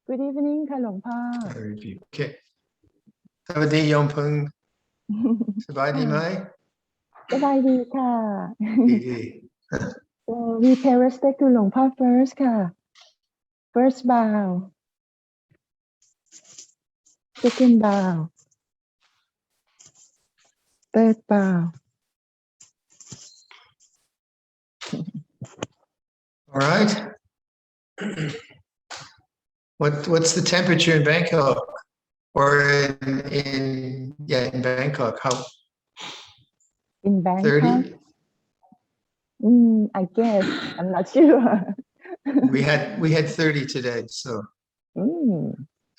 Good evening ค่ะหลวงพ่อ Okay. สวัสดีโยมพึงสบายดีไหม สบายดีค่ะ ดี So we pay respect to หลวงพ่อ first ค่ะ first bow second bow third bow All right. What's the temperature in Bangkok or in Bangkok? How in Bangkok 30? I guess I'm not sure We had 30 today, so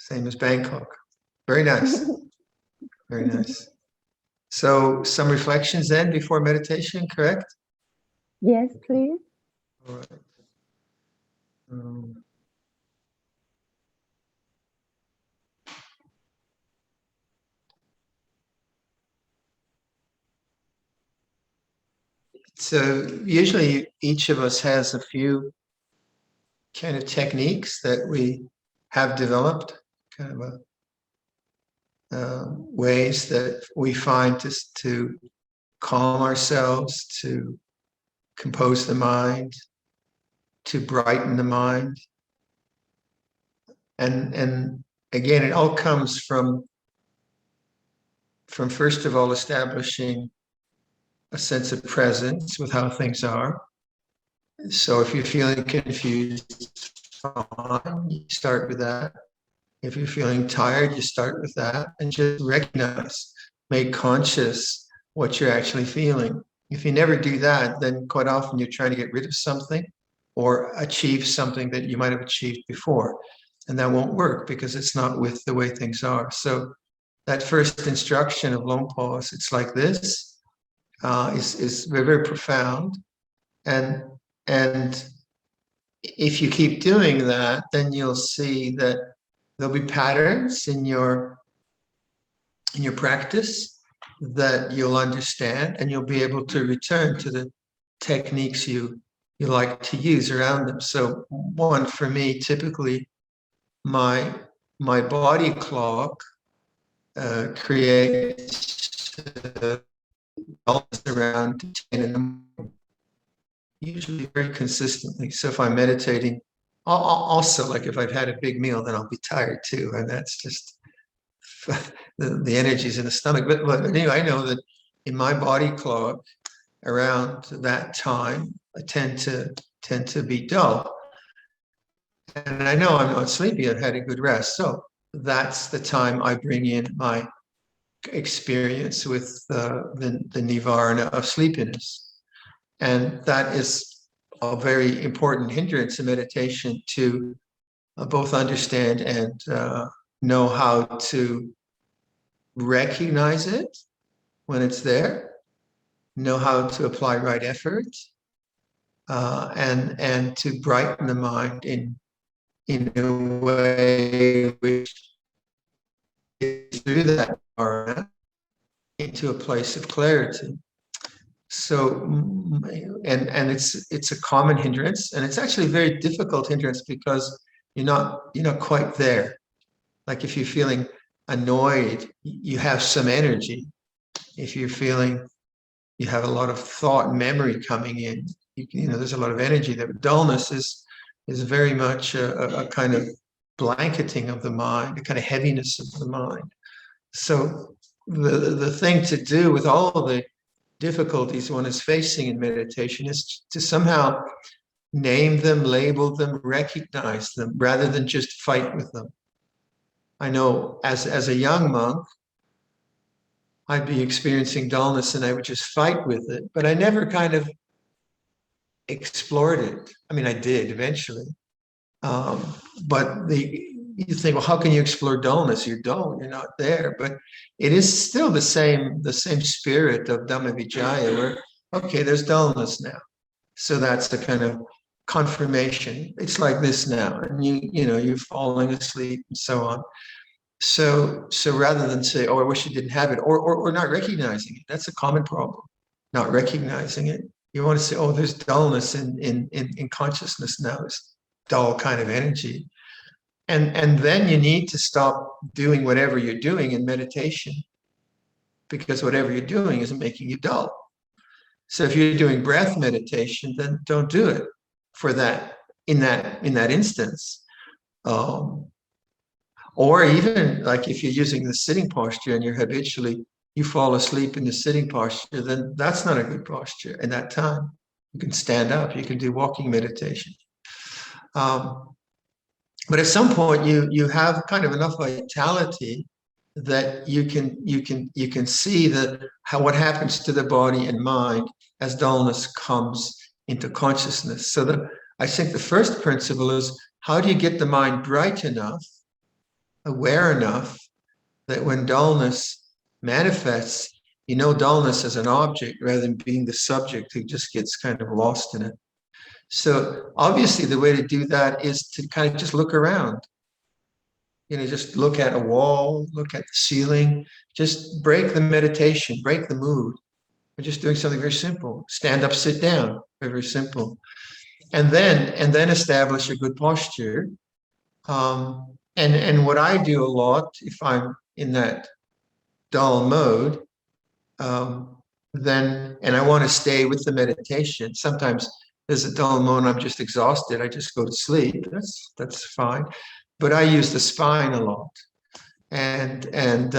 same as Bangkok. Very nice. Very nice. So some reflections then before meditation, correct? Yes please. All right. So usually each of us has a few kind of techniques that we have developed, kind of ways that we find to calm ourselves, to compose the mind, to brighten the mind. And again, it all comes from first of all establishing a sense of presence with how things are. So if you're feeling confused, fine, you start with that. If you're feeling tired, you start with that and just recognize, make conscious what you're actually feeling. If you never do that, then quite often you're trying to get rid of something or achieve something that you might have achieved before. And that won't work because it's not with the way things are. So that first instruction of Luang Por, it's like this, is very, very profound. And if you keep doing that, then you'll see that there'll be patterns in your practice that you'll understand, and you'll be able to return to the techniques you like to use around them. So one, for me, typically my body clock creates around 10 in the morning, usually very consistently. So if I'm meditating, also, like if I've had a big meal, then I'll be tired too, and that's just the energies in the stomach. But anyway, I know that in my body clock, around that time, I tend to be dull, and I know I'm not sleepy. I've had a good rest, so that's the time I bring in my experience with the nivarana of sleepiness, and that is a very important hindrance in meditation to both understand and know how to recognize it when it's there, know how to apply right effort, and to brighten the mind in a way which is through that aura into a place of clarity. So, and it's a common hindrance, and it's actually a very difficult hindrance because you're not quite there. Like if you're feeling annoyed, you have some energy. If you're feeling you have a lot of thought and memory coming in, there's a lot of energy. That dullness is very much a kind of blanketing of the mind, a kind of heaviness of the mind. So the thing to do with all of the difficulties one is facing in meditation is to somehow name them, label them, recognize them, rather than just fight with them. I know as a young monk, I'd be experiencing dullness and I would just fight with it, but I never kind of explored it. I mean, I did eventually. But you think, well, how can you explore dullness? You don't, you're not there. But it is still the same spirit of Dhammavicaya where, okay, there's dullness now. So that's the kind of confirmation. It's like this now. And you're falling asleep and so on. So rather than say, oh, I wish you didn't have it, or not recognizing it, that's a common problem, not recognizing it. You want to say, oh, there's dullness in consciousness now, this dull kind of energy. And then you need to stop doing whatever you're doing in meditation, because whatever you're doing is making you dull. So if you're doing breath meditation, then don't do it for that in that instance. Or even like if you're using the sitting posture and you're habitually, you fall asleep in the sitting posture, then that's not a good posture in that time. You can stand up, you can do walking meditation. But at some point you have kind of enough vitality that you can see that what happens to the body and mind as dullness comes into consciousness. So I think the first principle is, how do you get the mind bright enough, aware enough, that when dullness manifests, you know dullness as an object rather than being the subject who just gets kind of lost in it. So obviously the way to do that is to kind of just look around. Just look at a wall, look at the ceiling, just break the meditation, break the mood. We're just doing something very simple. Stand up, sit down, very, very simple. And then establish a good posture. And what I do a lot, if I'm in that dull mode, and I want to stay with the meditation. Sometimes there's a dull mode, I'm just exhausted, I just go to sleep. That's fine. But I use the spine a lot. And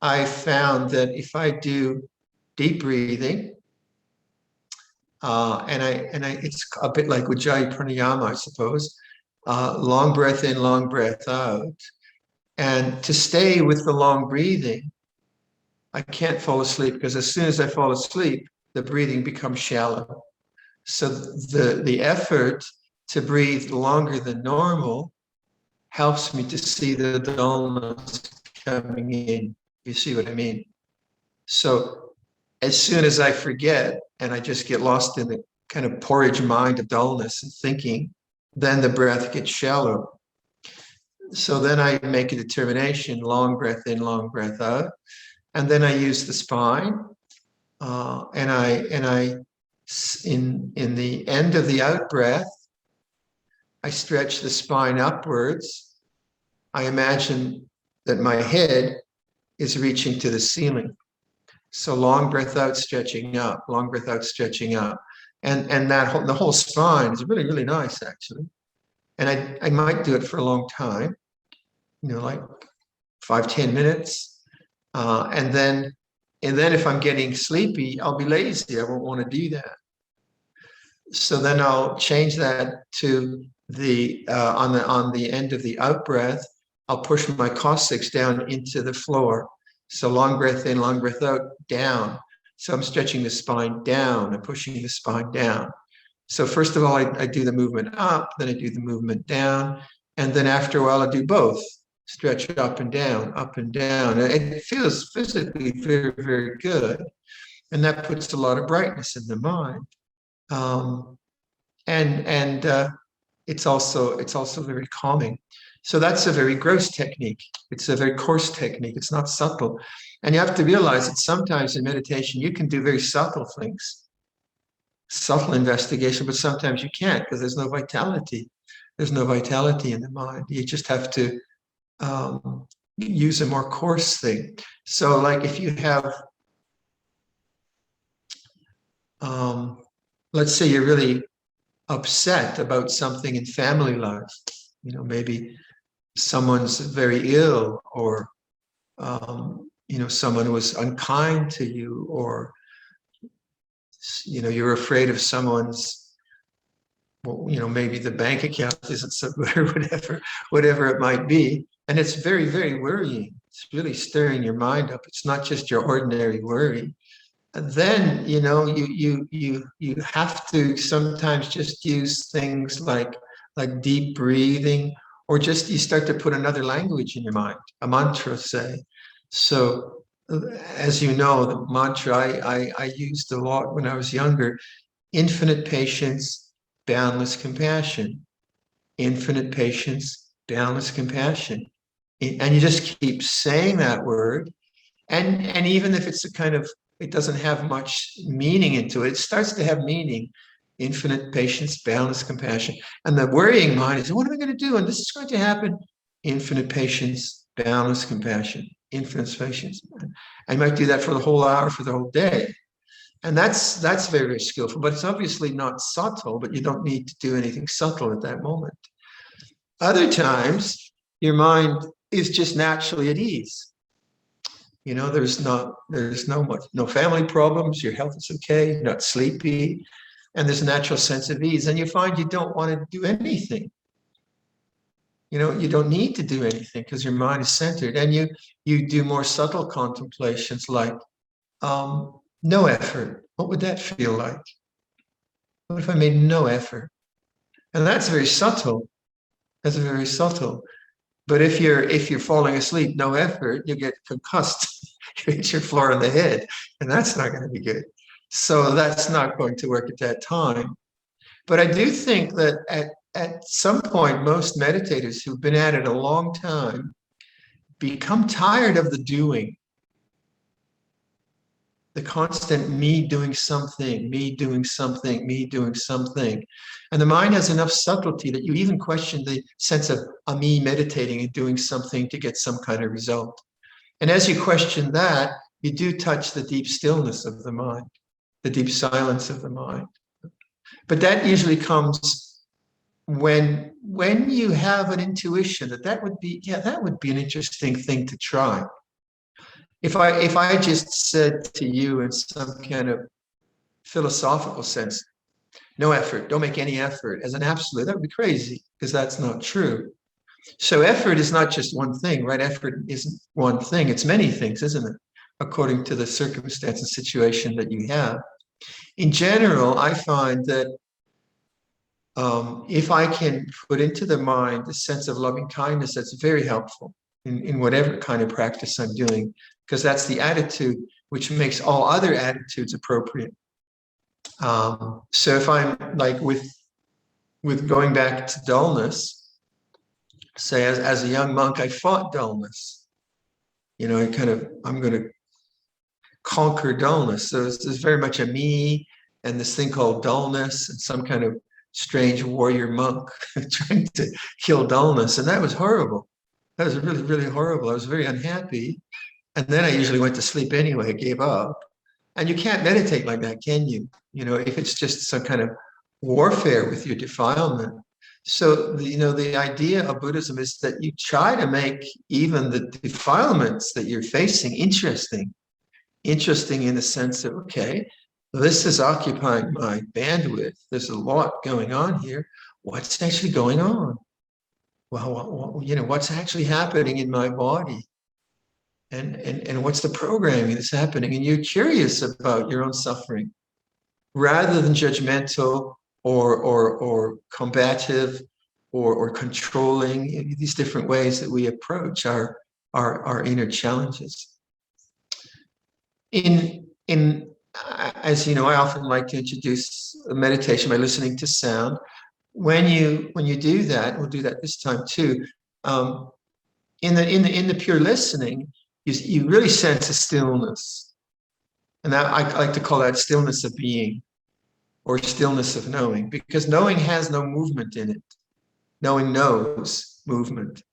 I found that if I do deep breathing, it's a bit like Ujjayi Pranayama, I suppose. Long breath in, long breath out. And to stay with the long breathing, I can't fall asleep, because as soon as I fall asleep, the breathing becomes shallow. So the effort to breathe longer than normal helps me to see the dullness coming in. You see what I mean? So as soon as I forget and I just get lost in the kind of porridge mind of dullness and thinking, then the breath gets shallow. So then I make a determination, long breath in, long breath out. And then I use the spine, and I in the end of the out breath, I stretch the spine upwards. I imagine that my head is reaching to the ceiling. So long breath out, stretching up, long breath out, stretching up. And the whole spine is really, really nice, actually. And I might do it for a long time, like 5-10 minutes. And then if I'm getting sleepy, I'll be lazy. I won't want to do that. So then I'll change that to on the end of the out breath, I'll push my coccyx down into the floor. So long breath in, long breath out, down. So I'm stretching the spine down and pushing the spine down. So first of all, I do the movement up, then I do the movement down. And then after a while, I do both. Stretch up and down, up and down. It feels physically very, very good. And that puts a lot of brightness in the mind. It's also very calming. So that's a very gross technique. It's a very coarse technique. It's not subtle. And you have to realize that sometimes in meditation, you can do very subtle things, subtle investigation, but sometimes you can't, because there's no vitality. There's no vitality in the mind. You just have to use a more coarse thing. So like if you have, let's say you're really upset about something in family life, maybe someone's very ill, or someone was unkind to you, or you're afraid of someone's, maybe the bank account isn't so good, or whatever it might be, and it's very, very worrying. It's really stirring your mind up. It's not just your ordinary worry. And then you have to sometimes just use things like deep breathing, or just you start to put another language in your mind, a mantra, say. So as you know, the mantra I used a lot when I was younger: infinite patience, boundless compassion. Infinite patience, boundless compassion. And you just keep saying that word. And even if it's it doesn't have much meaning into it, it starts to have meaning. infinite patience, boundless compassion. And the worrying mind is, what am I going to do? And this is going to happen. Infinite patience, boundless compassion, infinite patience. I might do that for the whole hour, for the whole day. And that's very, very skillful, but it's obviously not subtle, but you don't need to do anything subtle at that moment. Other times, your mind is just naturally at ease. You know, there's no family problems, your health is okay, you're not sleepy, and there's a natural sense of ease. And you find you don't want to do anything. You know, you don't need to do anything because your mind is centered, and you do more subtle contemplations like no effort. What would that feel like? What if I made no effort? And that's very subtle. That's very subtle. But if you're falling asleep, no effort, you get concussed. You hit your floor on the head, and that's not going to be good. So that's not going to work at that time. But I do think that at some point, most meditators who've been at it a long time become tired of the doing. The constant me doing something, me doing something, me doing something. And the mind has enough subtlety that you even question the sense of a me meditating and doing something to get some kind of result. And as you question that, you do touch the deep stillness of the mind, the deep silence of the mind. But that usually comes when you have an intuition that would be an interesting thing to try. If I just said to you in some kind of philosophical sense, no effort, don't make any effort as an absolute, that would be crazy because that's not true. So effort is not just one thing, right? Effort isn't one thing, it's many things, isn't it? According to the circumstance and situation that you have. In general, I find that if I can put into the mind a sense of loving kindness, that's very helpful in whatever kind of practice I'm doing, because that's the attitude which makes all other attitudes appropriate. So if I'm like with going back to dullness, say as a young monk, I fought dullness. You know, I'm going to conquer dullness. So there's very much a me and this thing called dullness and some kind of strange warrior monk trying to kill dullness. And that was horrible. That was really, really horrible. I was very unhappy. And then I usually went to sleep anyway, gave up. And you can't meditate like that, can you? You know, if it's just some kind of warfare with your defilement. So, the idea of Buddhism is that you try to make even the defilements that you're facing interesting in the sense of, okay, this is occupying my bandwidth. There's a lot going on here. What's actually going on? Well, what's actually happening in my body? And what's the programming that's happening? And you're curious about your own suffering rather than judgmental or combative or controlling, these different ways that we approach our inner challenges. As you know, I often like to introduce meditation by listening to sound. When you do that, we'll do that this time too. In the pure listening, you really sense a stillness, and that I like to call that stillness of being, or stillness of knowing, because knowing has no movement in it. Knowing knows movement.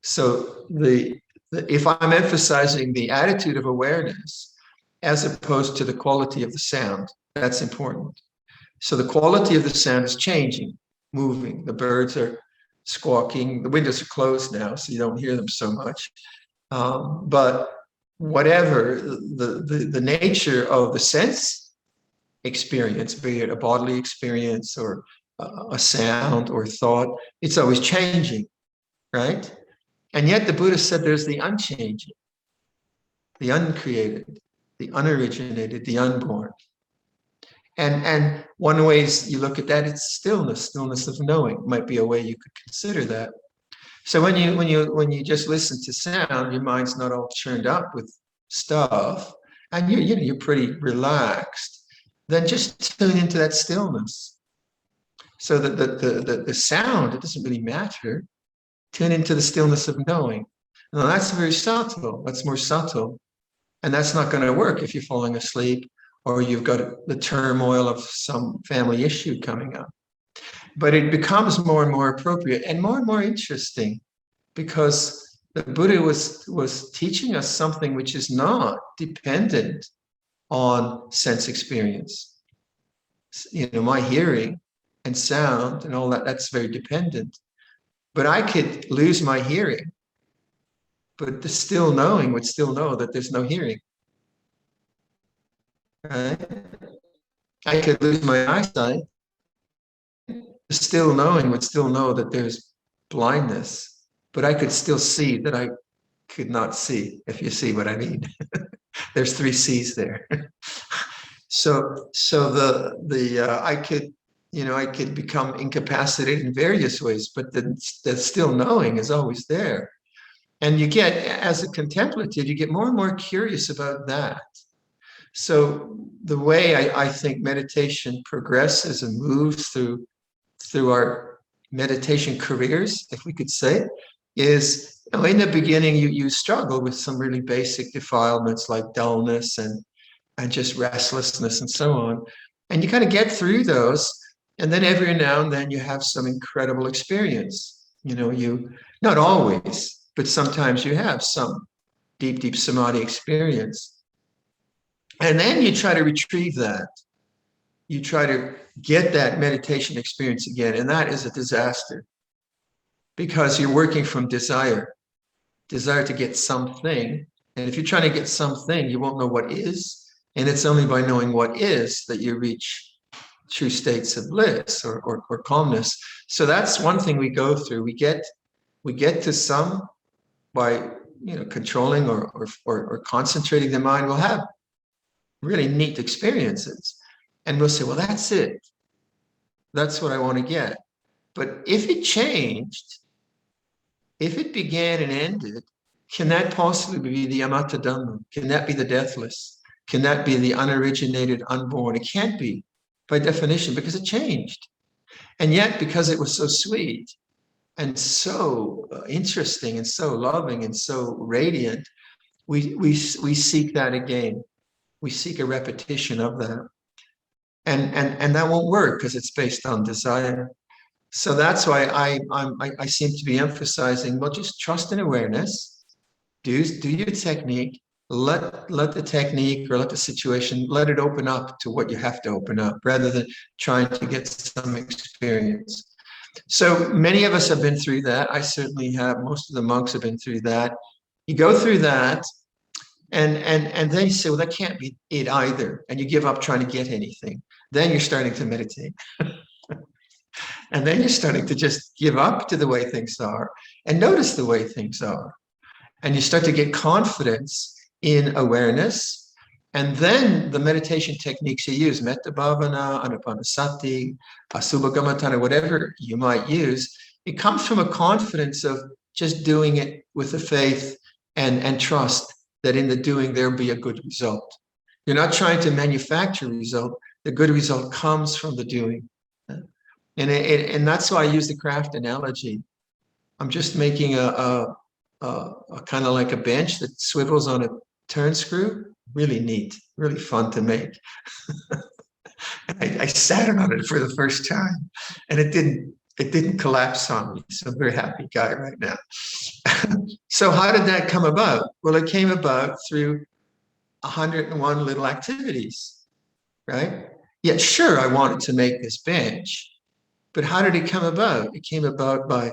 So if I'm emphasizing the attitude of awareness as opposed to the quality of the sound, that's important. So the quality of the sound is changing, moving. The birds are squawking. The windows are closed now, so you don't hear them so much. But whatever the nature of the sense experience, be it a bodily experience or a sound or thought, it's always changing, right? And yet the Buddha said there's the unchanging, the uncreated, the unoriginated, the unborn. And one way you look at that, it's stillness of knowing might be a way you could consider that. So when you just listen to sound, your mind's not all churned up with stuff, and you're pretty relaxed. Then just tune into that stillness. So that the sound, it doesn't really matter. Tune into the stillness of knowing. Now that's very subtle. That's more subtle, and that's not going to work if you're falling asleep or you've got the turmoil of some family issue coming up. But it becomes more and more appropriate and more interesting, because the Buddha was teaching us something which is not dependent on sense experience. You know, my hearing and sound and all that, that's very dependent. But I could lose my hearing, but the still knowing would still know that there's no hearing. Right? I could lose my eyesight, the still knowing would still know that there's blindness, but I could still see that I could not see, if you see what I mean. There's 3 C's there. So I could, you know, I could become incapacitated in various ways, but the still knowing is always there. And you get, as a contemplative, you get more and more curious about that. So the way I think meditation progresses and moves through our meditation careers, if we could say, is, you know, in the beginning you struggle with some really basic defilements like dullness and just restlessness and so on. And you kind of get through those. And then every now and then you have some incredible experience. You know, you, not always, but sometimes you have some deep samadhi experience. And then you try to retrieve that. You try to get that meditation experience again. And that is a disaster, because you're working from desire to get something. And if you're trying to get something, you won't know what is. And it's only by knowing what is that you reach true states of bliss or calmness. So that's one thing we go through. We get to some by, you know, controlling or concentrating the mind. We'll have really neat experiences, and we'll say, well, that's it. That's what I want to get. But if it changed, if it began and ended, can that possibly be the Amata Dhamma? Can that be the deathless? Can that be the unoriginated, unborn? It can't be, by definition, because it changed. And yet, because it was so sweet and so interesting and so loving and so radiant, we seek that again. We seek a repetition of that. And that won't work because it's based on desire. So that's why I seem to be emphasizing, well, just trust and awareness. Do your technique. Let the technique or let the situation, let it open up to what you have to open up, rather than trying to get some experience. So many of us have been through that. I certainly have. Most of the monks have been through that. You go through that, and then you say, well, that can't be it either. And you give up trying to get anything. Then you're starting to meditate. And then you're starting to just give up to the way things are and notice the way things are. And you start to get confidence in awareness. And then the meditation techniques you use, metta bhavana, anapanasati, asubhagamatana, whatever you might use, it comes from a confidence of just doing it with the faith and trust that in the doing there'll be a good result. You're not trying to manufacture a result. The good result comes from the doing. And that's why I use the craft analogy. I'm just making a kind of like a bench that swivels on a turn screw. Really neat, really fun to make. And I sat on it for the first time, and it didn't collapse on me. So I'm a very happy guy right now. So how did that come about? Well, it came about through 101 little activities, right? Yeah, sure, I wanted to make this bench, but how did it come about? It came about by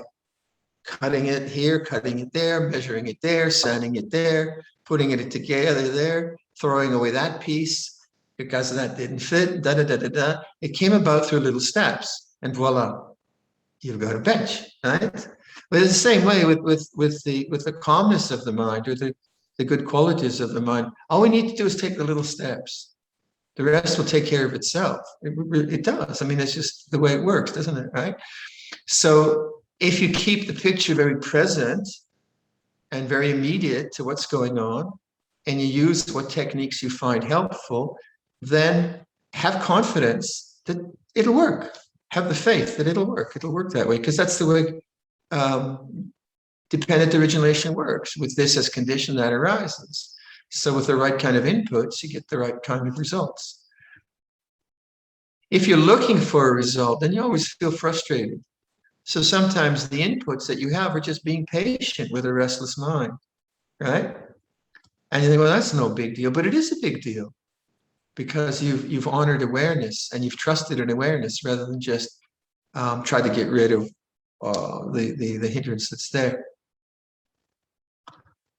cutting it here, cutting it there, measuring it there, sanding it there, putting it together there, throwing away that piece because that didn't fit, da-da-da-da-da. It came about through little steps, and voila, you've got a bench, right? But it's the same way with the calmness of the mind, or the good qualities of the mind. All we need to do is take the little steps. The rest will take care of itself. It does. I mean, it's just the way it works, doesn't it, right? So if you keep the picture very present and very immediate to what's going on, and you use what techniques you find helpful, then have confidence that it'll work. Have the faith that it'll work. It'll work that way, because that's the way dependent origination works. With this as condition, that arises. So with the right kind of inputs, you get the right kind of results. If you're looking for a result, then you always feel frustrated. So sometimes the inputs that you have are just being patient with a restless mind, right? And you think, well, that's no big deal, but it is a big deal because you've honored awareness and you've trusted in awareness rather than just try to get rid of the hindrance that's there.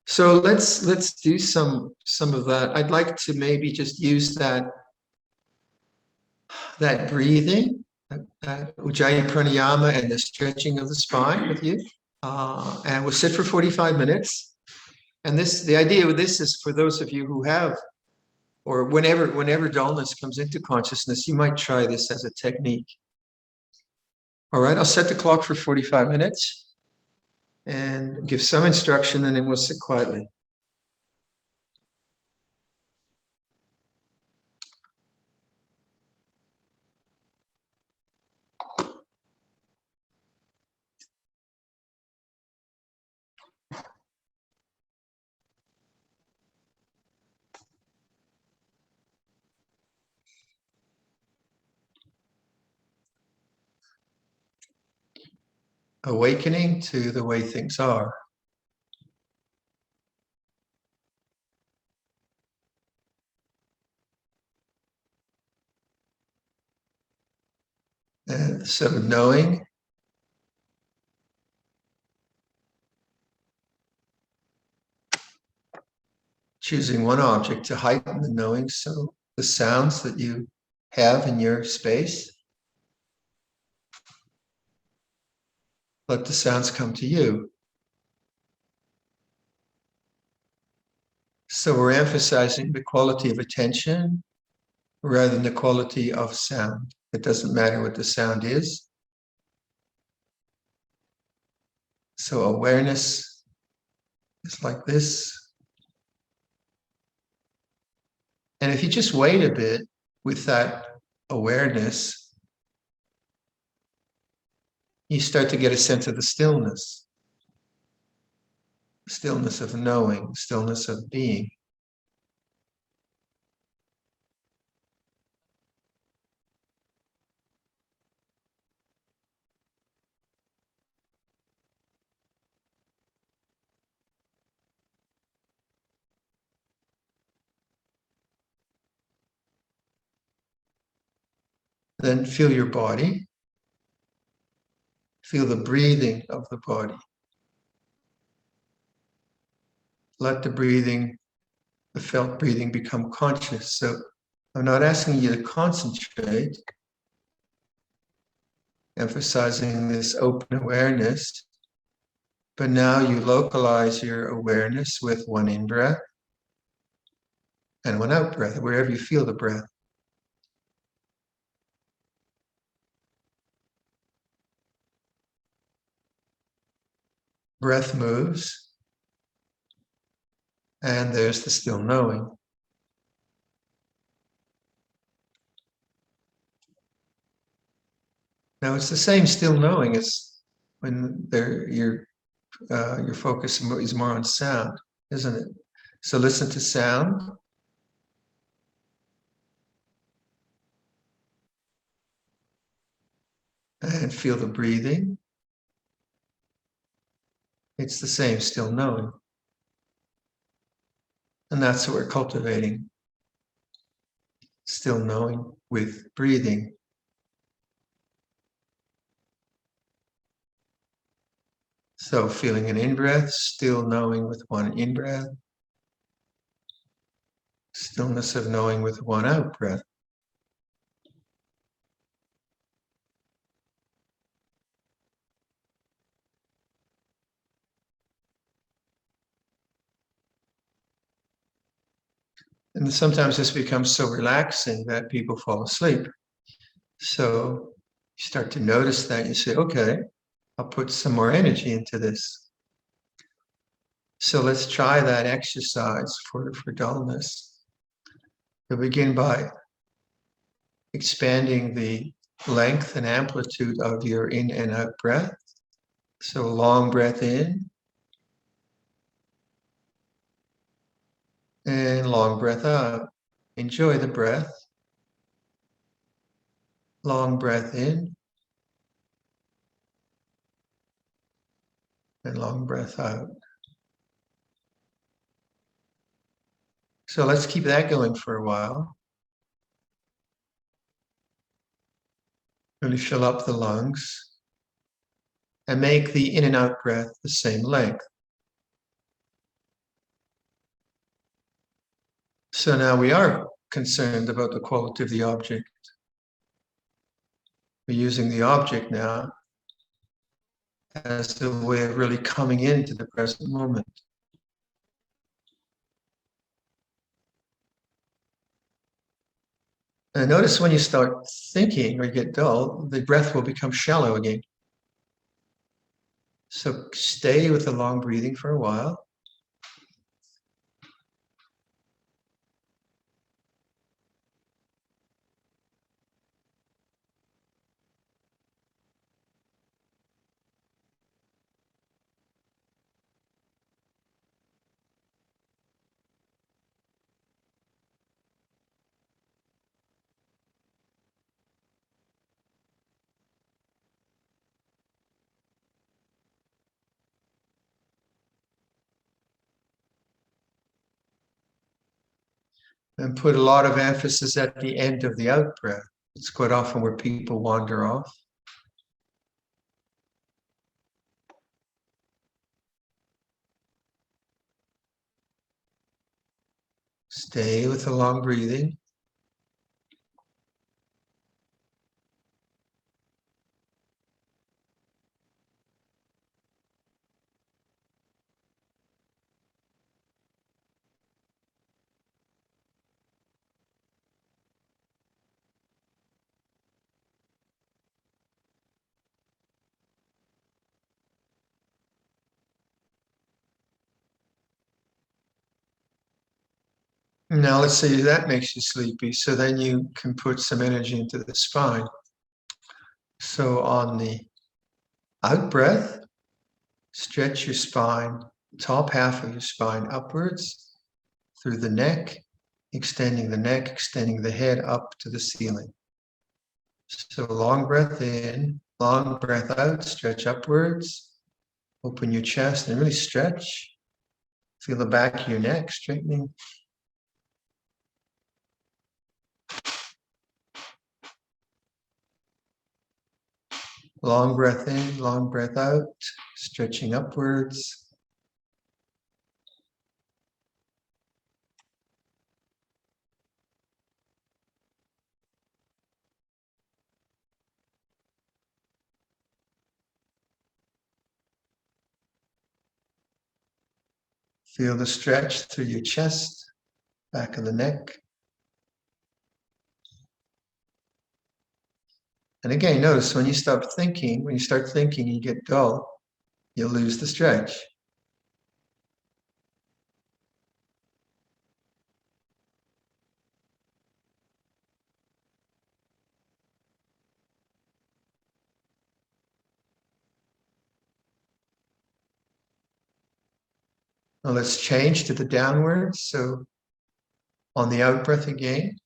So let's do some of that. I'd like to maybe just use that breathing, Ujjayi Pranayama, and the stretching of the spine with you. And we'll sit for 45 minutes. And the idea with this is for those of you who have, or whenever dullness comes into consciousness, you might try this as a technique. All right, I'll set the clock for 45 minutes and give some instruction, and then we'll sit quietly. Awakening to the way things are. And so knowing, choosing one object to heighten the knowing, so the sounds that you have in your space, let the sounds come to you. So we're emphasizing the quality of attention rather than the quality of sound. It doesn't matter what the sound is. So awareness is like this. And if you just wait a bit with that awareness, you start to get a sense of the stillness of knowing, stillness of being. Then feel your body. Feel the breathing of the body. Let the breathing, the felt breathing, become conscious. So I'm not asking you to concentrate, emphasizing this open awareness, but now you localize your awareness with one in-breath and one out-breath, wherever you feel the breath. Breath moves, and there's the still knowing. Now it's the same still knowing as when your focus is more on sound, isn't it? So listen to sound. And feel the breathing. It's the same still knowing. And that's what we're cultivating. Still knowing with breathing. So feeling an in-breath, still knowing with one in-breath. Stillness of knowing with one out-breath. And sometimes this becomes so relaxing that people fall asleep. So you start to notice that. You say, okay, I'll put some more energy into this. So let's try that exercise for dullness. You'll begin by expanding the length and amplitude of your in and out breath. So long breath in and long breath out. Enjoy the breath. long breath in, and long breath out. So let's keep that going for a while. Really fill up the lungs and make the in and out breath the same length. So now we are concerned about the quality of the object. We're using the object now as the way of really coming into the present moment. And notice when you start thinking or you get dull, the breath will become shallow again. So stay with the long breathing for a while. And put a lot of emphasis at the end of the out breath. It's quite often where people wander off. Stay with the long breathing. Now let's say that makes you sleepy, so then you can put some energy into the spine. So on the out breath, stretch your spine, top half of your spine upwards through the neck, extending the head up to the ceiling. So long breath in, long breath out, stretch upwards, open your chest and really stretch. Feel the back of your neck straightening. Long breath in, long breath out, stretching upwards. Feel the stretch through your chest, back of the neck. And again, notice when you start thinking, you get dull, you'll lose the stretch. Now let's change to the downwards. So on the out breath again,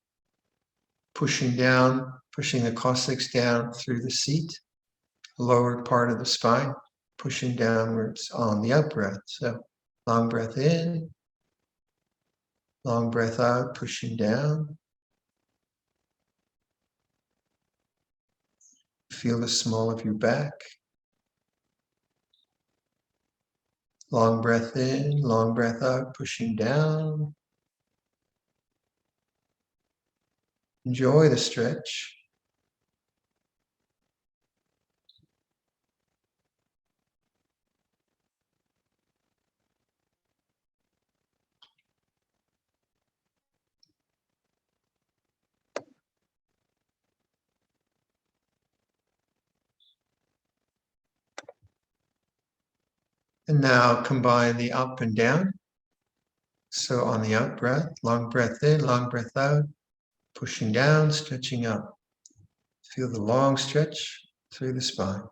pushing down, pushing the coccyx down through the seat, lower part of the spine, pushing downwards on the out breath. So long breath in, long breath out, pushing down. Feel the small of your back. Long breath in, long breath out, pushing down. Enjoy the stretch. And now combine the up and down. So on the out breath, long breath in, long breath out, pushing down, stretching up. Feel the long stretch through the spine.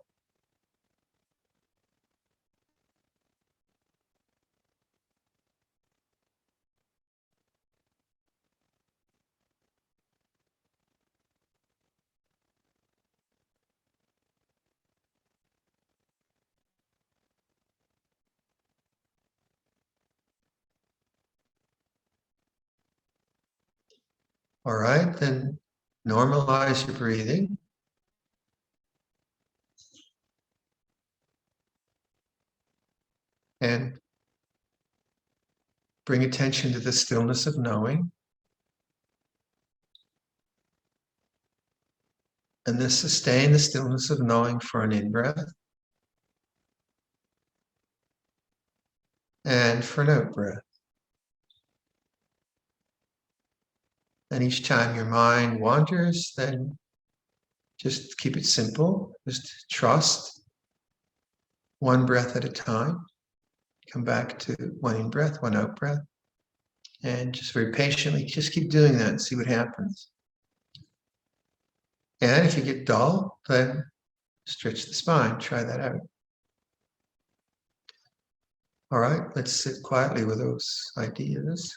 All right, then normalize your breathing. And bring attention to the stillness of knowing. And then sustain the stillness of knowing for an in-breath. And for an out-breath. And each time your mind wanders, then just keep it simple. Just trust one breath at a time. Come back to one in-breath, one out-breath. And just very patiently, just keep doing that and see what happens. And if you get dull, then stretch the spine. Try that out. All right, let's sit quietly with those ideas.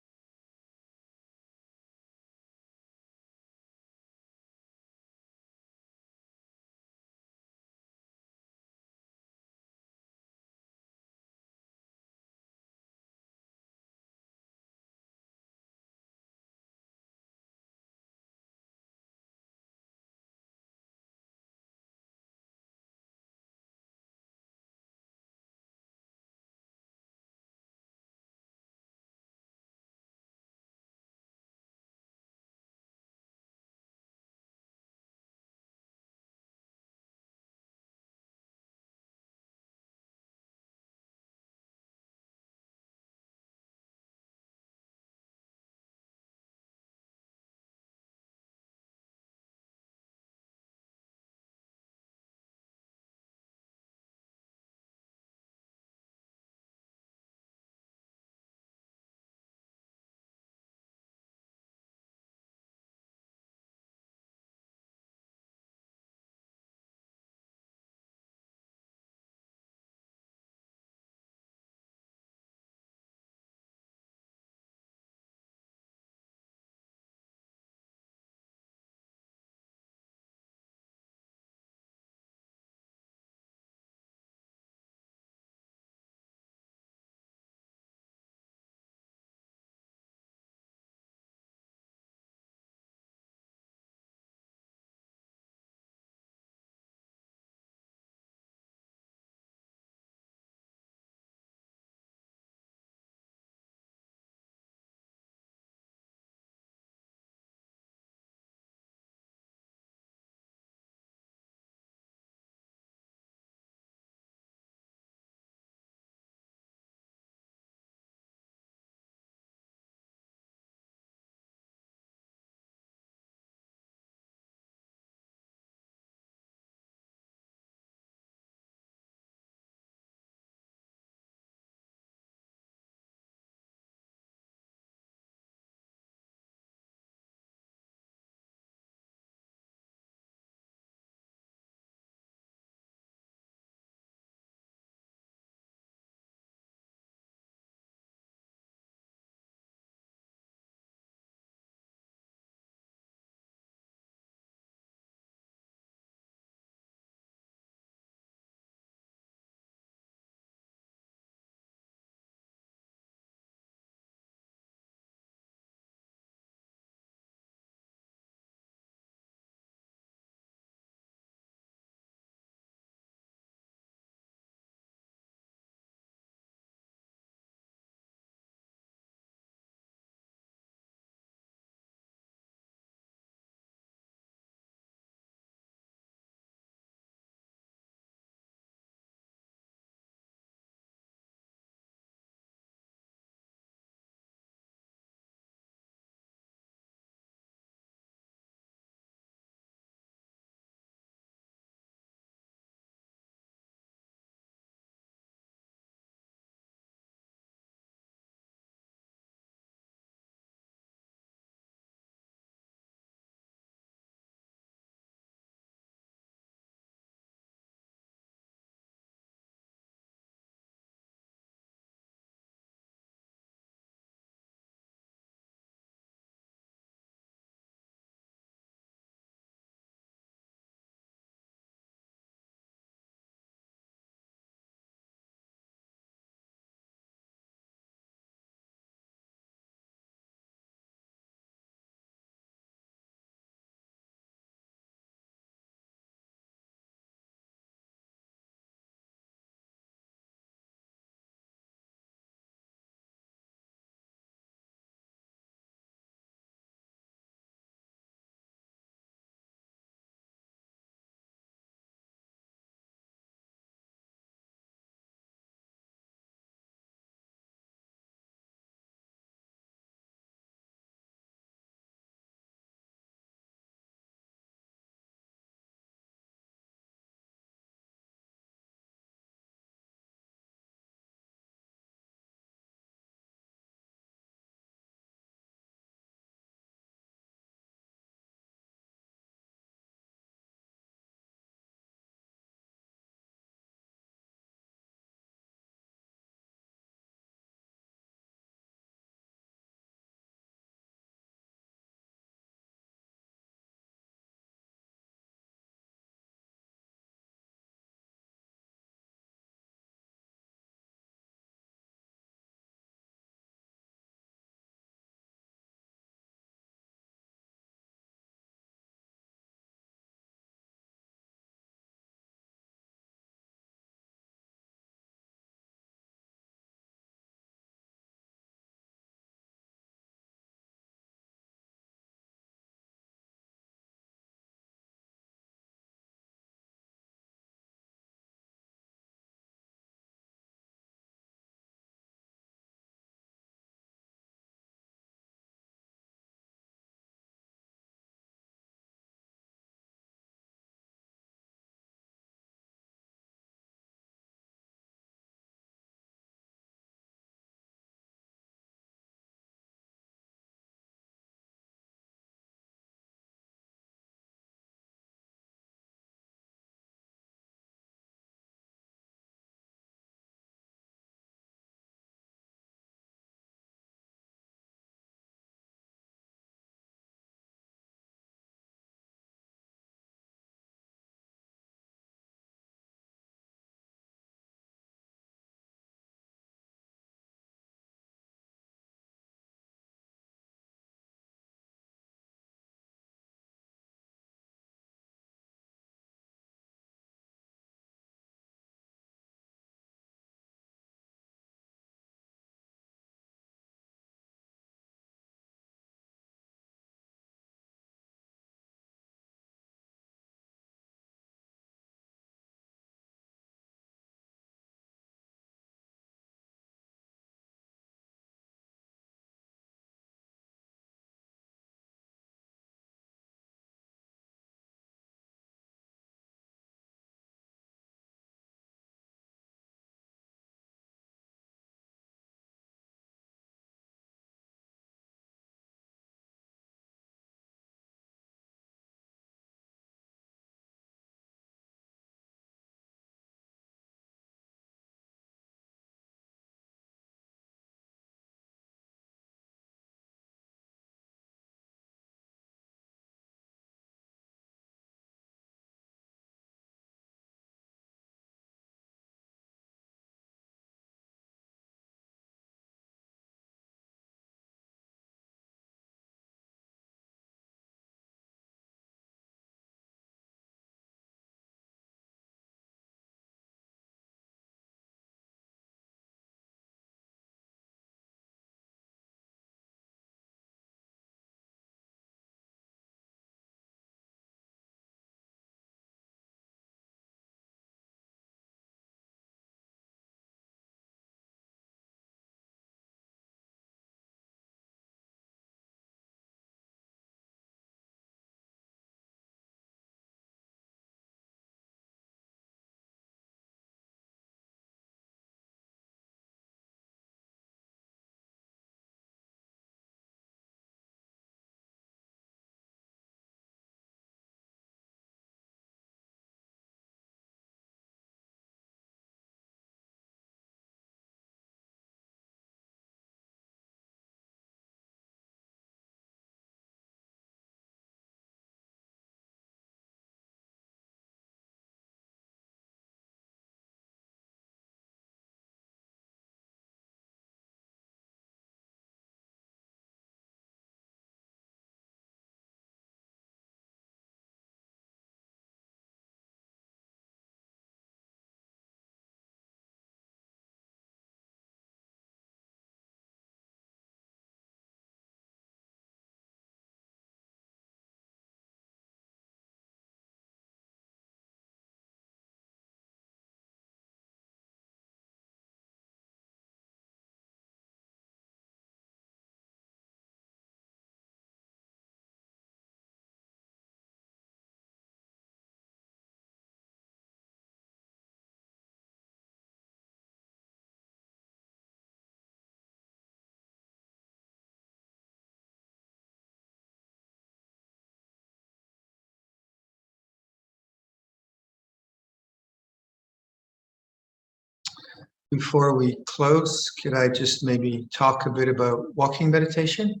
before we close, could I just maybe talk a bit about walking meditation?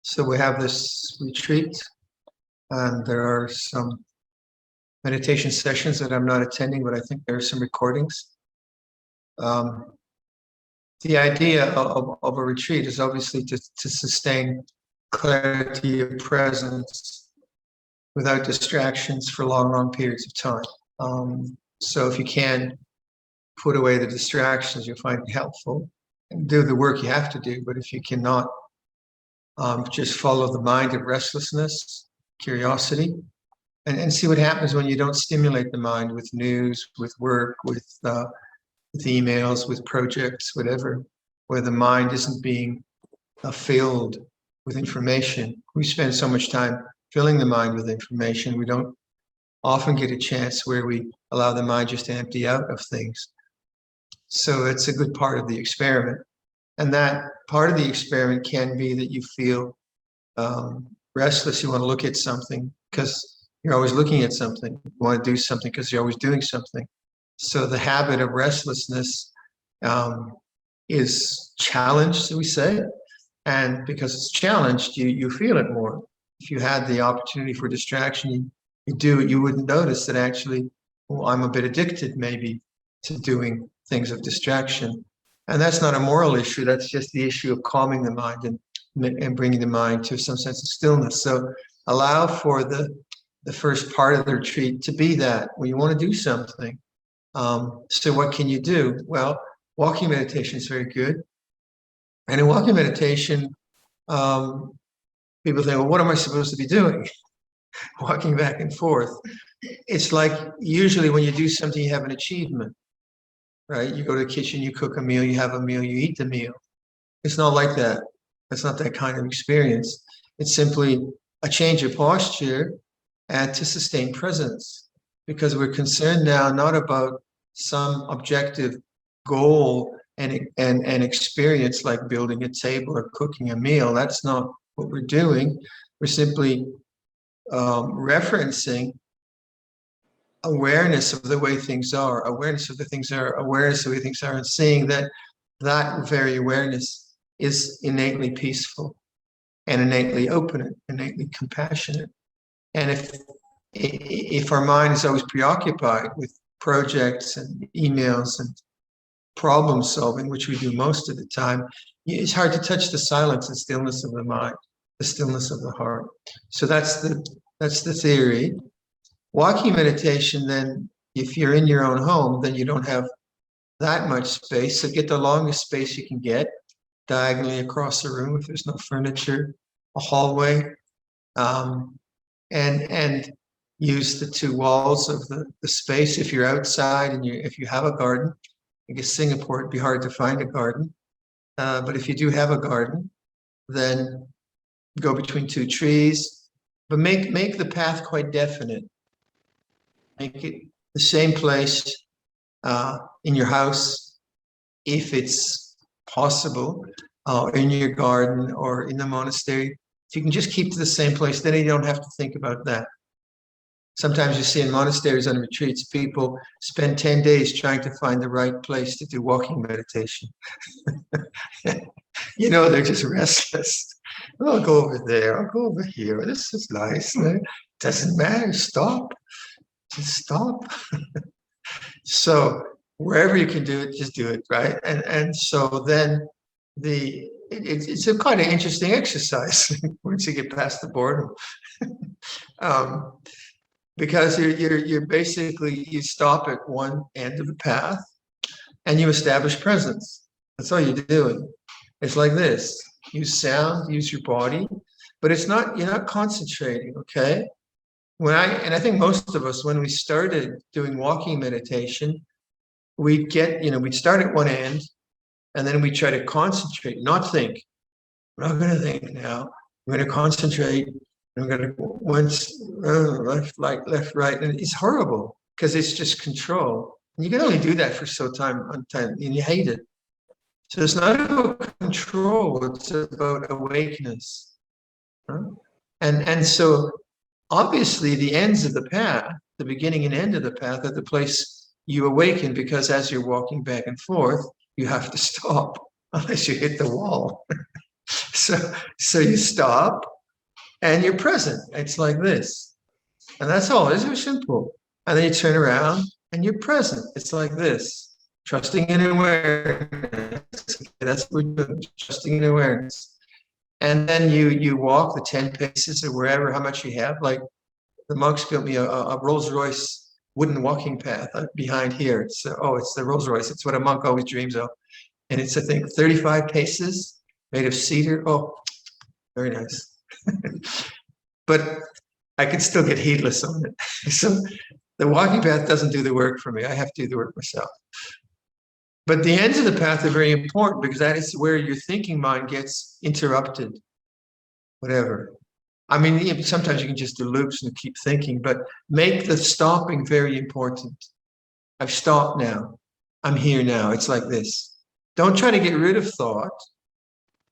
So we have this retreat, and there are some meditation sessions that I'm not attending, but I think there are some recordings. The idea of a retreat is obviously to sustain clarity of presence without distractions for long periods of time. So if you can put away the distractions, you'll find it helpful and do the work you have to do. But if you cannot, just follow the mind of restlessness, curiosity, and see what happens when you don't stimulate the mind with news, with work, with emails, with projects, whatever, where the mind isn't being filled with information. We spend so much time filling the mind with information, we don't often get a chance where we allow the mind just to empty out of things. So it's a good part of the experiment. And that part of the experiment can be that you feel restless, you want to look at something because you're always looking at something. You want to do something because you're always doing something. So the habit of restlessness is challenged, we say. And because it's challenged, you feel it more. If you had the opportunity for distraction, you do it, you wouldn't notice that actually, well, I'm a bit addicted maybe to doing things of distraction. And that's not a moral issue. That's just the issue of calming the mind and bringing the mind to some sense of stillness. So allow for the first part of the retreat to be that, when you want to do something. So what can you do? Well, walking meditation is very good. And in walking meditation, people think, well, what am I supposed to be doing? Walking back and forth. It's like usually when you do something, you have an achievement, right? You go to the kitchen, you cook a meal, you have a meal, you eat the meal. It's not like that. It's not that kind of experience. It's simply a change of posture and to sustain presence, because we're concerned now not about some objective goal and experience like building a table or cooking a meal. That's not what we're doing. We're simply referencing awareness of the way things are, awareness of the things are, awareness of the way things are, and seeing that that very awareness is innately peaceful and innately open, innately compassionate. And if our mind is always preoccupied with projects and emails and problem solving, which we do most of the time, it's hard to touch the silence and stillness of the mind, the stillness of the heart. So that's the theory. Walking meditation, then, if you're in your own home, then you don't have that much space. So get the longest space you can get, diagonally across the room if there's no furniture, a hallway, and use the two walls of the space. If you're outside and if you have a garden, I guess Singapore, it'd be hard to find a garden. But if you do have a garden, then go between two trees, but make the path quite definite. Make it the same place in your house, if it's possible, in your garden or in the monastery. If you can just keep to the same place, then you don't have to think about that. Sometimes you see in monasteries and retreats, people spend 10 days trying to find the right place to do walking meditation. You know, they're just restless. I'll go over there, I'll go over here. This is nice. It doesn't matter. Stop. Just stop. So wherever you can do it, just do it, right? And so then it's a kind of interesting exercise once you get past the boredom. Because you're basically, you stop at one end of the path and you establish presence. That's all you're doing. It's like this: use sound, use your body, but you're not concentrating, okay? I think most of us, when we started doing walking meditation, we'd start at one end and then we try to concentrate, not think. We're not going to think now. We're going to concentrate. I'm going to once left, right, and it's horrible because it's just control. And you can only do that for so time, and you hate it. So it's not about control; it's about awakeness. And so obviously the ends of the path the beginning and end of the path are the place you awaken, because as you're walking back and forth, you have to stop unless you hit the wall. So you stop and you're present. It's like this. And that's all. It's very simple. And then you turn around and you're present. It's like this. Trusting in awareness. That's what we're doing. Trusting in awareness. And then you walk the 10 paces or wherever, how much you have. Like the monks built me a Rolls Royce wooden walking path behind here. It's the Rolls Royce. It's what a monk always dreams of. And it's, I think, 35 paces made of cedar. Oh, very nice. But I can still get heedless on it. So the walking path doesn't do the work for me. I have to do the work myself. But the ends of the path are very important, because that is where your thinking mind gets interrupted. Whatever. I mean, sometimes you can just do loops and keep thinking, but make the stopping very important. I've stopped now. I'm here now. It's like this. Don't try to get rid of thought,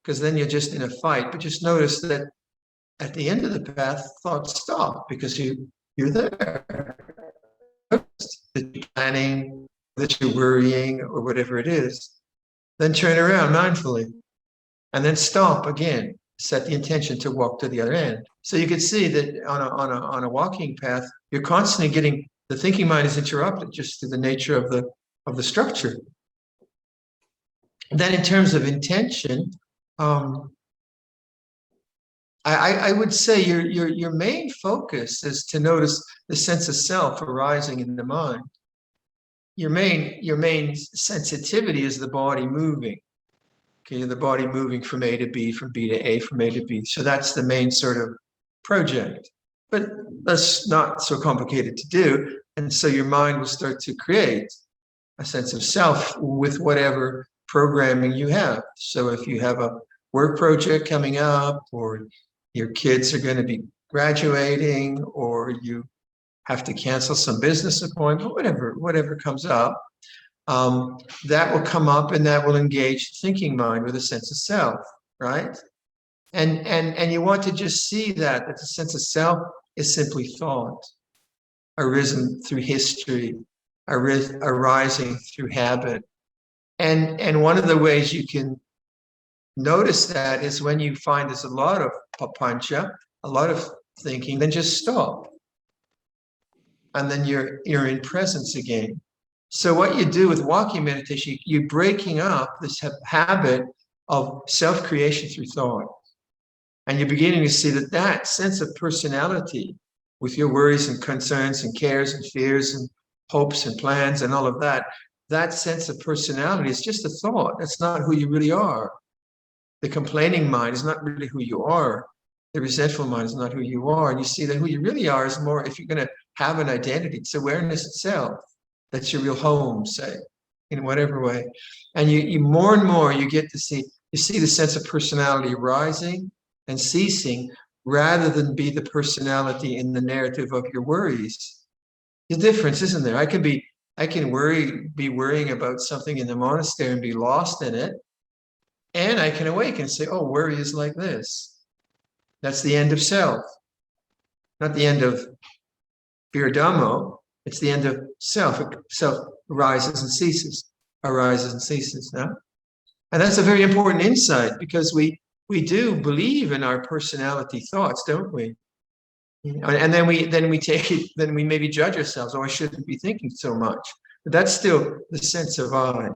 because then you're just in a fight. But just notice that at the end of the path, thoughts stop because you're there. That you're planning, that you're worrying, or whatever it is. Then turn around mindfully, and then stop again. Set the intention to walk to the other end. So you can see that on a walking path, you're constantly getting, the thinking mind is interrupted just through the nature of the structure. And then in terms of intention, I would say your main focus is to notice the sense of self arising in the mind. Your main sensitivity is the body moving. Okay, the body moving from A to B, from B to A, from A to B. So that's the main sort of project. But that's not so complicated to do. And so your mind will start to create a sense of self with whatever programming you have. So if you have a work project coming up, or your kids are going to be graduating, or you have to cancel some business appointment, whatever comes up, that will come up, and that will engage the thinking mind with a sense of self, right? And you want to just see that the sense of self is simply thought, arisen through history, arising through habit. And one of the ways you can notice that is when you find there's a lot of papancha, a lot of thinking, then just stop. And then you're in presence again. So what you do with walking meditation, you're breaking up this habit of self-creation through thought. And you're beginning to see that sense of personality with your worries and concerns and cares and fears and hopes and plans and all of that, that sense of personality is just a thought. That's not who you really are. The complaining mind is not really who you are. The resentful mind is not who you are. And you see that who you really are is more, if you're going to have an identity, it's awareness itself. That's your real home, say, in whatever way. And you more and more you get to see, you see the sense of personality rising and ceasing, rather than be the personality in the narrative of your worries. The difference, isn't there? I can be worrying about something in the monastery and be lost in it. And I can awaken and say, oh, worry is like this. That's the end of self. Not the end of Viradhammo. It's the end of self. Self arises and ceases, no? And that's a very important insight, because we do believe in our personality thoughts, don't we? And then we take it, then we maybe judge ourselves, oh, I shouldn't be thinking so much. But that's still the sense of I.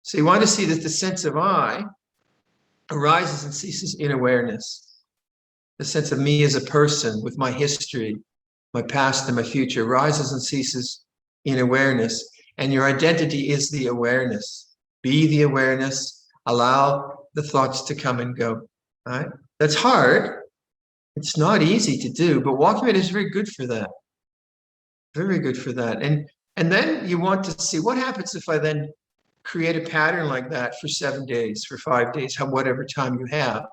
So you want to see that the sense of I arises and ceases in awareness. The sense of me as a person with my history, my past and my future, rises and ceases in awareness. And your identity is the awareness. Be the awareness. Allow the thoughts to come and go. Right? That's hard. It's not easy to do, but walking meditation is very good for that. Very good for that. And then you want to see what happens if I then create a pattern like that for 7 days, for 5 days, whatever time you have.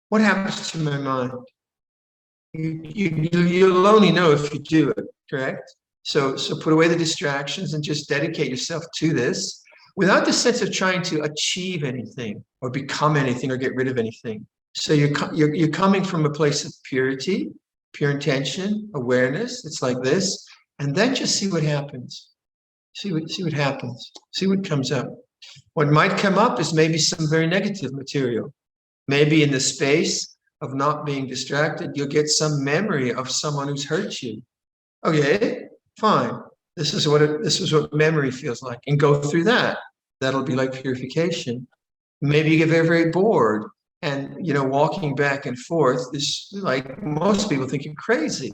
What happens to my mind? You'll only know if you do it, correct? So put away the distractions and just dedicate yourself to this without the sense of trying to achieve anything or become anything or get rid of anything. So you're coming from a place of purity, pure intention, awareness. It's like this. And then just see what happens. See what happens. See what comes up. What might come up is maybe some very negative material. Maybe in the space of not being distracted, you'll get some memory of someone who's hurt you. Okay, fine. This is what memory feels like, and go through that. That'll be like purification. Maybe you get very, very bored, and walking back and forth is like most people think you're crazy.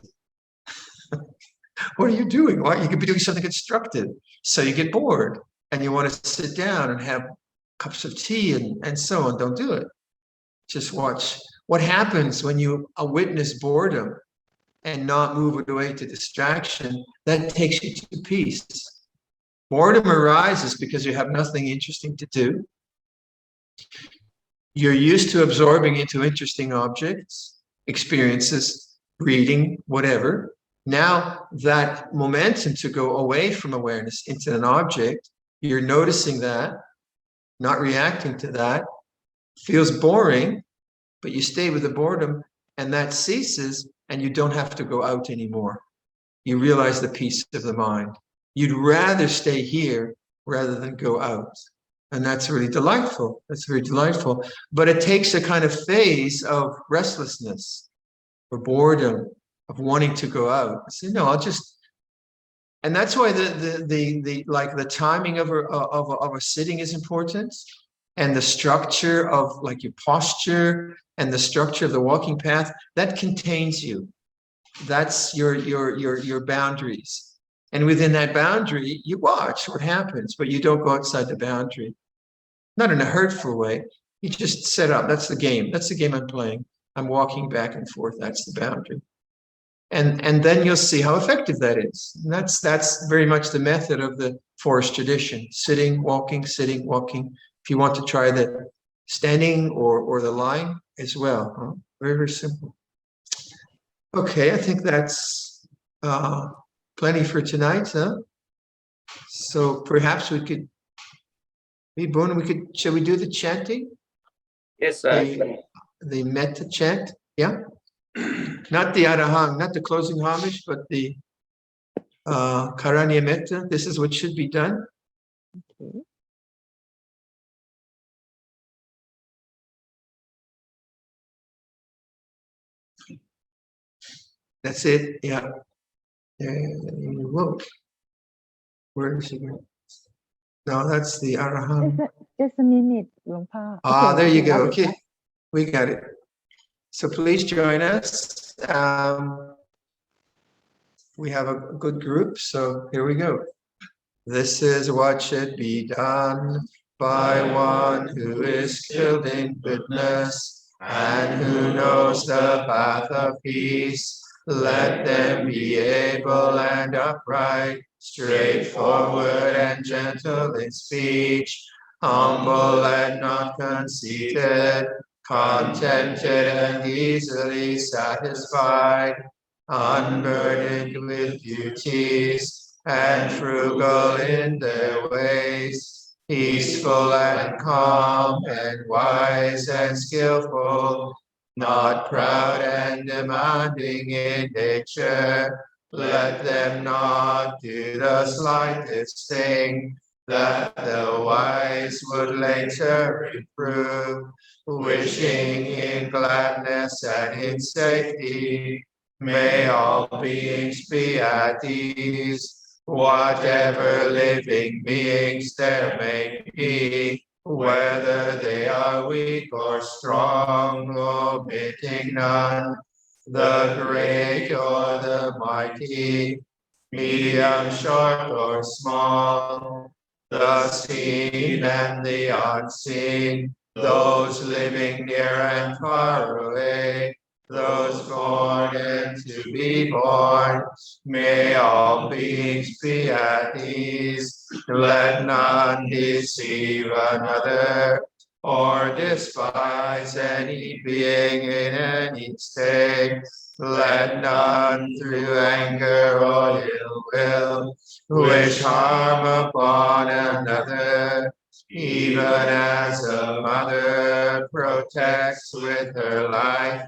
What are you doing? Why? You could be doing something constructive. So you get bored and you want to sit down and have cups of tea and so on. Don't do it. Just watch what happens when you witness boredom and not move it away to distraction. That takes you to peace. Boredom arises because you have nothing interesting to do. You're used to absorbing into interesting objects, experiences, reading, whatever. Now that momentum to go away from awareness into an object, you're noticing that, not reacting to that, feels boring, but you stay with the boredom and that ceases and you don't have to go out anymore. You realize the peace of the mind. You'd rather stay here rather than go out. And that's really delightful. That's very delightful. But it takes a kind of phase of restlessness or boredom, of wanting to go out. I say, no, I'll just, and that's why the timing of a sitting is important, and the structure of like your posture and the structure of the walking path that contains you. That's your boundaries, and within that boundary, you watch what happens, but you don't go outside the boundary. Not in a hurtful way. You just set up. That's the game. That's the game I'm playing. I'm walking back and forth. That's the boundary. And then you'll see how effective that is. And that's very much the method of the forest tradition. Sitting, walking. If you want to try the standing or the lying as well. Huh? Very, very simple. Okay, I think that's plenty for tonight. Huh? So perhaps we could, shall we do the chanting? Yes, sir. The metta chant, yeah? Not the Arahang, not the closing homage, but the Karanya Metta. This is what should be done. Okay. That's it, yeah. Whoa. Where is it? No, that's the Arahang. Just a minute, Luang Por. There you go. Okay, we got it. So please join us. We have a good group, so here we go. This is what should be done by one who is skilled in goodness and who knows the path of peace. Let them be able and upright, straightforward and gentle in speech, humble and not conceited, contented and easily satisfied, unburdened with duties, and frugal in their ways, peaceful and calm, and wise and skillful, not proud and demanding in nature. Let them not do the slightest thing that the wise would later reprove, wishing in gladness and in safety. May all beings be at ease, whatever living beings there may be, whether they are weak or strong, omitting none, the great or the mighty, medium, short or small, the seen and the unseen, those living near and far away, those born and to be born. May all beings be at ease. Let none deceive another or despise any being in any state. Let none through anger or ill will wish harm upon another, even as a mother protects with her life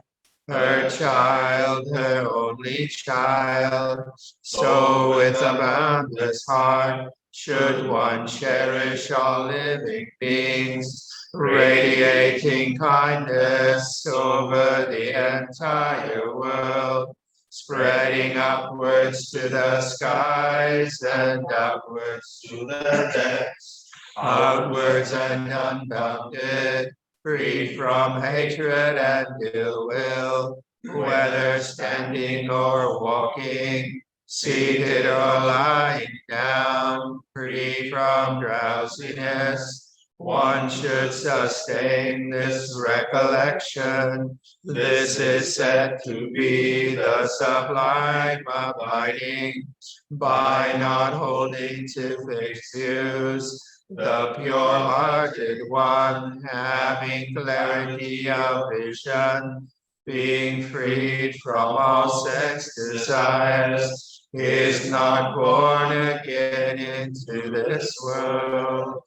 her child, her only child. So with a boundless heart should one cherish all living beings, radiating kindness over the entire world, spreading upwards to the skies and upwards to the depths, outwards and unbounded, free from hatred and ill will, whether standing or walking, seated or lying down, free from drowsiness. One should sustain this recollection. This is said to be the sublime abiding, by not holding to fixed views. The pure-hearted one, having clarity of vision, being freed from all sex desires, is not born again into this world.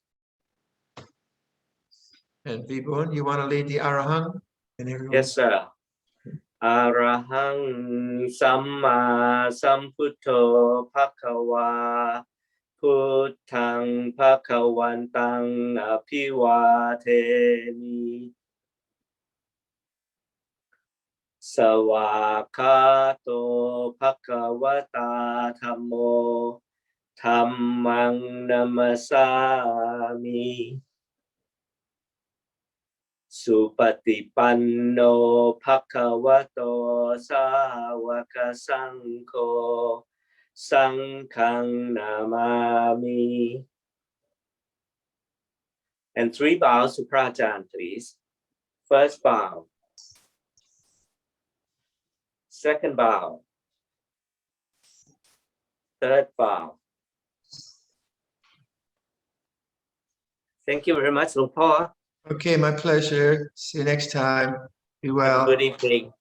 And Vibhun, you want to lead the Arahant? Yes, sir. Arahang Samma Sambuddho Bhagava Puttang Bhagavantang Abhivateni Sawakato Bhagavata Dhammo Dhammang Namasami Supatipanno Bhagavato Sāvaka Saṅkho Saṅghang Namami. And 3 bows to Prajan, please. First bow. Second bow. Third bow. Thank you very much, Luang Por. Okay, my pleasure. See you next time. Be well. Good evening.